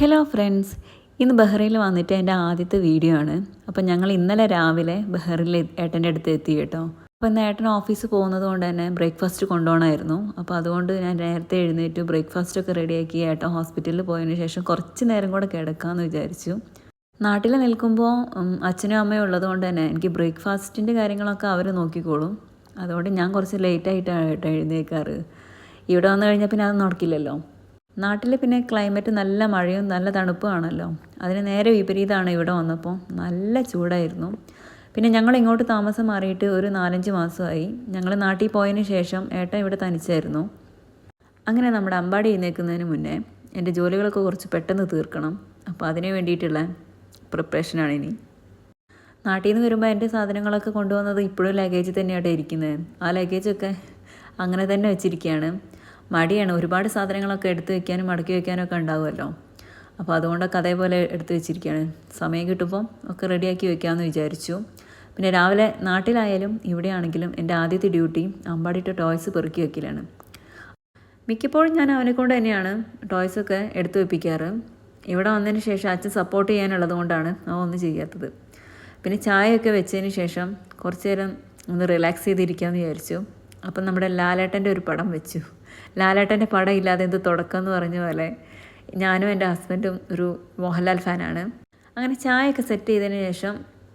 Hello friends, ഇന്ന് ബഹ്റൈനിൽ വന്നിട്ട് എൻ്റെ ആദ്യത്തെ വീഡിയോ ആണ്. അപ്പോൾ ഞങ്ങൾ ഇന്നലെ രാവിലെ ബഹ്റൈനിൽ ഏട്ടൻ്റെ അടുത്ത് എത്തി കേട്ടോ. അപ്പോൾ ഇന്ന് ഏട്ടൻ ഓഫീസിൽ പോകുന്നത് കൊണ്ട് തന്നെ ബ്രേക്ക്ഫാസ്റ്റ് കൊണ്ടുപോകണമായിരുന്നു. അപ്പോൾ അതുകൊണ്ട് ഞാൻ നേരത്തെ എഴുന്നേറ്റ് ബ്രേക്ക്ഫാസ്റ്റൊക്കെ റെഡിയാക്കി ഏട്ടൻ ഹോസ്പിറ്റലിൽ പോയതിന് ശേഷം കുറച്ച് നേരം കൂടെ കിടക്കാമെന്ന് വിചാരിച്ചു. നാട്ടിൽ നിൽക്കുമ്പോൾ അച്ഛനും അമ്മയും ഉള്ളതുകൊണ്ട് തന്നെ എനിക്ക് ബ്രേക്ക്ഫാസ്റ്റിൻ്റെ കാര്യങ്ങളൊക്കെ അവർ നോക്കിക്കോളും. അതുകൊണ്ട് ഞാൻ കുറച്ച് ലേറ്റായിട്ടാണ് കേട്ടോ എഴുന്നേൽക്കാറ്. ഇവിടെ വന്നു കഴിഞ്ഞാൽ പിന്നെ അത് നടക്കില്ലല്ലോ. നാട്ടിൽ പിന്നെ ക്ലൈമറ്റ് നല്ല മഴയും നല്ല തണുപ്പുമാണല്ലോ. അതിന് നേരെ വിപരീതമാണ് ഇവിടെ വന്നപ്പോൾ. നല്ല ചൂടായിരുന്നു. പിന്നെ ഞങ്ങൾ ഇങ്ങോട്ട് താമസം മാറിയിട്ട് ഒരു 4-5 മാസമായി. ഞങ്ങൾ നാട്ടിൽ പോയതിന് ശേഷം ഏട്ടൻ ഇവിടെ തനിച്ചായിരുന്നു. അങ്ങനെ നമ്മുടെ അമ്പാടി എഴുന്നേൽക്കുന്നതിന് മുന്നേ എൻ്റെ ജോലികളൊക്കെ കുറച്ച് പെട്ടെന്ന് തീർക്കണം. അപ്പോൾ അതിന് വേണ്ടിയിട്ടുള്ള പ്രിപ്പറേഷനാണ് ഇനി. നാട്ടിൽ നിന്ന് വരുമ്പോൾ എൻ്റെ സാധനങ്ങളൊക്കെ കൊണ്ടുവന്നത് ഇപ്പോഴും ലഗേജിൽ തന്നെയാണ് ഇരിക്കുന്നത്. ആ ലഗേജൊക്കെ അങ്ങനെ തന്നെ വെച്ചിരിക്കുകയാണ്. മടിയാണ്, ഒരുപാട് സാധനങ്ങളൊക്കെ എടുത്ത് വയ്ക്കാനും മടക്കി വയ്ക്കാനും ഒക്കെ ഉണ്ടാവുമല്ലോ. അപ്പോൾ അതുകൊണ്ടൊക്കെ അതേപോലെ എടുത്ത് വെച്ചിരിക്കുകയാണ്. സമയം കിട്ടുമ്പോൾ ഒക്കെ റെഡിയാക്കി വെക്കാമെന്ന് വിചാരിച്ചു. പിന്നെ രാവിലെ നാട്ടിലായാലും ഇവിടെയാണെങ്കിലും എൻ്റെ ആദ്യത്തെ ഡ്യൂട്ടി അമ്പാടിയിട്ട് ടോയ്സ് പെറുക്കി വയ്ക്കലാണ്. മിക്കപ്പോഴും ഞാൻ അവനെക്കൊണ്ട് തന്നെയാണ് ടോയ്സൊക്കെ എടുത്ത് വെപ്പിക്കാറ്. ഇവിടെ വന്നതിന് ശേഷം അച്ഛൻ സപ്പോർട്ട് ചെയ്യാനുള്ളത് കൊണ്ടാണ് അവൻ ഒന്നും ചെയ്യാത്തത്. പിന്നെ ചായയൊക്കെ വെച്ചതിന് ശേഷം കുറച്ച് നേരം ഒന്ന് റിലാക്സ് ചെയ്തിരിക്കാമെന്ന് വിചാരിച്ചു. അപ്പം നമ്മുടെ ലാലേട്ടൻ്റെ ഒരു പടം വെച്ചു. ലാലേട്ടൻ്റെ പടം ഇല്ലാതെ എന്ത് തുടക്കം എന്ന് പറഞ്ഞ പോലെ ഞാനും എൻ്റെ ഹസ്ബൻഡും ഒരു മോഹൻലാൽ ഫാനാണ്. അങ്ങനെ ചായയൊക്കെ സെറ്റ് ചെയ്തതിന് ശേഷം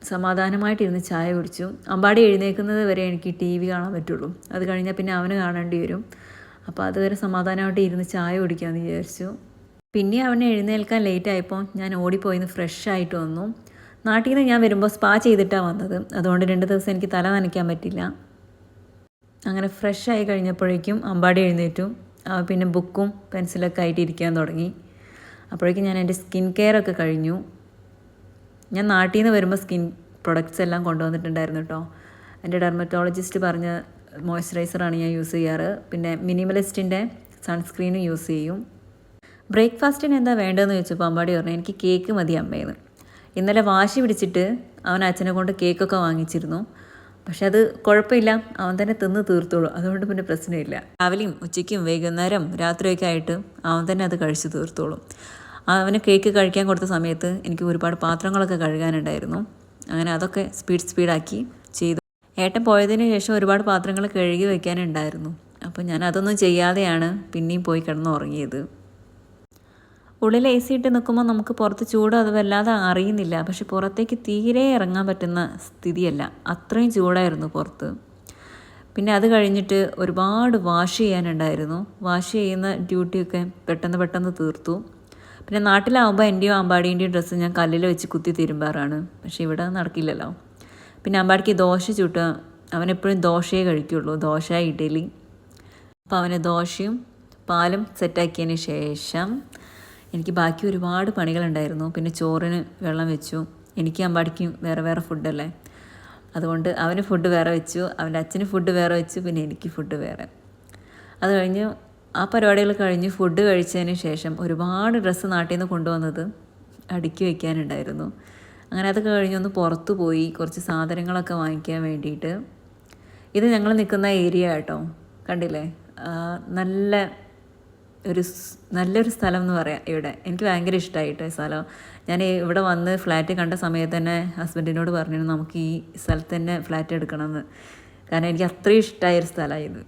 സമാധാനമായിട്ടിരുന്ന് ചായ കുടിച്ചു. അമ്പാടി എഴുന്നേൽക്കുന്നത് വരെ എനിക്ക് TV കാണാൻ പറ്റുള്ളൂ. അത് കഴിഞ്ഞാൽ പിന്നെ അവന് കാണേണ്ടി വരും. അപ്പോൾ അതുവരെ സമാധാനമായിട്ട് ഇരുന്ന് ചായ കുടിക്കാമെന്ന് വിചാരിച്ചു. പിന്നെ അവനെ എഴുന്നേൽക്കാൻ ലേറ്റായപ്പോൾ ഞാൻ ഓടിപ്പോയിന്ന് ഫ്രഷ് ആയിട്ട് വന്നു. നാട്ടിൽ നിന്ന് ഞാൻ വരുമ്പോൾ സ്പാ ചെയ്തിട്ടാണ് വന്നത്. അതുകൊണ്ട് 2 ദിവസം എനിക്ക് തല നനയ്ക്കാൻ പറ്റില്ല. അങ്ങനെ ഫ്രഷ് ആയി കഴിഞ്ഞപ്പോഴേക്കും അമ്പാടി എഴുന്നേറ്റു. പിന്നെ ബുക്കും പെൻസിലൊക്കെ ആയിട്ട് ഇരിക്കാൻ തുടങ്ങി. അപ്പോഴേക്കും ഞാൻ എൻ്റെ സ്കിൻ കെയർ ഒക്കെ കഴിഞ്ഞു. ഞാൻ നാട്ടിൽ നിന്ന് വരുമ്പോൾ സ്കിൻ പ്രൊഡക്ട്സ് എല്ലാം കൊണ്ടുവന്നിട്ടുണ്ടായിരുന്നു കേട്ടോ. എൻ്റെ ഡെർമറ്റോളജിസ്റ്റ് പറഞ്ഞ മോയ്സ്ചറൈസറാണ് ഞാൻ യൂസ് ചെയ്യാറ്. പിന്നെ മിനിമലിസ്റ്റിൻ്റെ സൺസ്ക്രീനും യൂസ് ചെയ്യും. ബ്രേക്ക്ഫാസ്റ്റിന് എന്താ വേണ്ടതെന്ന് ചോദിച്ചപ്പോൾ അമ്പാടി പറഞ്ഞു എനിക്ക് കേക്ക് മതി അമ്മയെന്ന്. ഇന്നലെ വാശി പിടിച്ചിട്ട് അവൻ അച്ഛനെ കൊണ്ട് കേക്കൊക്കെ വാങ്ങിച്ചിരുന്നു. പക്ഷെ അത് കുഴപ്പമില്ല, അവൻ തന്നെ തിന്ന് തീർത്തോളൂ. അതുകൊണ്ട് പിന്നെ പ്രശ്നമില്ല. രാവിലെയും ഉച്ചയ്ക്കും വൈകുന്നേരം രാത്രിയൊക്കെ ആയിട്ട് അവൻ തന്നെ അത് കഴിച്ച് തീർത്തോളും. അവന് കേക്ക് കഴിക്കാൻ കൊടുത്ത സമയത്ത് എനിക്ക് ഒരുപാട് പാത്രങ്ങളൊക്കെ കഴുകാനുണ്ടായിരുന്നു. അങ്ങനെ അതൊക്കെ സ്പീഡാക്കി ചെയ്തു. ഏട്ടൻ പോയതിന് ശേഷം ഒരുപാട് പാത്രങ്ങൾ കഴുകി വയ്ക്കാനുണ്ടായിരുന്നു. അപ്പോൾ ഞാൻ അതൊന്നും ചെയ്യാതെയാണ് പിന്നെയും പോയി കിടന്നുറങ്ങിയത്. ഉള്ളിൽ AC ഇട്ട് നിൽക്കുമ്പോൾ നമുക്ക് പുറത്ത് ചൂട് അത് വല്ലാതെ അറിയുന്നില്ല. പക്ഷെ പുറത്തേക്ക് തീരെ ഇറങ്ങാൻ പറ്റുന്ന സ്ഥിതിയല്ല, അത്രയും ചൂടായിരുന്നു പുറത്ത്. പിന്നെ അത് കഴിഞ്ഞിട്ട് ഒരുപാട് വാഷ് ചെയ്യാനുണ്ടായിരുന്നു. വാഷ് ചെയ്യുന്ന ഡ്യൂട്ടിയൊക്കെ പെട്ടെന്ന് തീർത്തു. പിന്നെ നാട്ടിലാവുമ്പോൾ എൻ്റെയും അമ്പാടീൻ്റെയും ഡ്രസ്സ് ഞാൻ കല്ലിൽ വെച്ച് കുത്തി തിരുമ്പാറാണ്. പക്ഷെ ഇവിടെ നടക്കില്ലല്ലോ. പിന്നെ അമ്പാടിക്ക് ദോശ ചുട്ടുക, അവനെപ്പോഴും ദോശയെ കഴിക്കുള്ളൂ, ദോശ ഇഡ്ഡലി. അപ്പോൾ അവന് ദോശയും പാലും സെറ്റാക്കിയതിന് ശേഷം എനിക്ക് ബാക്കി ഒരുപാട് പണികളുണ്ടായിരുന്നു. പിന്നെ ചോറിന് വെള്ളം വെച്ചു. എനിക്ക് അമ്പാടിക്കും വേറെ ഫുഡല്ലേ, അതുകൊണ്ട് അവന് ഫുഡ് വേറെ വെച്ചു, അവൻ്റെ അച്ഛന് ഫുഡ് വേറെ വെച്ചു, പിന്നെ എനിക്ക് ഫുഡ് വേറെ. അത് കഴിഞ്ഞ് ആ പരിപാടികൾ കഴിഞ്ഞ് ഫുഡ് കഴിച്ചതിന് ശേഷം ഒരുപാട് ഡ്രസ്സ് നാട്ടിൽ നിന്ന് കൊണ്ടുവന്നത് അടുക്കി വയ്ക്കാനുണ്ടായിരുന്നു. അങ്ങനെ അത് കഴിഞ്ഞൊന്ന് പുറത്തു പോയി കുറച്ച് സാധനങ്ങളൊക്കെ വാങ്ങിക്കാൻ വേണ്ടിയിട്ട്. ഇത് ഞങ്ങൾ നിൽക്കുന്ന ഏരിയ കേട്ടോ, കണ്ടില്ലേ, നല്ലൊരു സ്ഥലം എന്ന് പറയാം. ഇവിടെ എനിക്ക് ഭയങ്കര ഇഷ്ടമായിട്ട് സ്ഥലം. ഞാൻ ഇവിടെ വന്ന് ഫ്ലാറ്റ് കണ്ട സമയത്ത് തന്നെ ഹസ്ബൻഡിനോട് പറഞ്ഞിരുന്നു നമുക്ക് ഈ സ്ഥലത്ത് തന്നെ ഫ്ലാറ്റ് എടുക്കണമെന്ന്. കാരണം എനിക്ക് അത്രയും ഇഷ്ടമായൊരു സ്ഥലമാണ് ഇത്.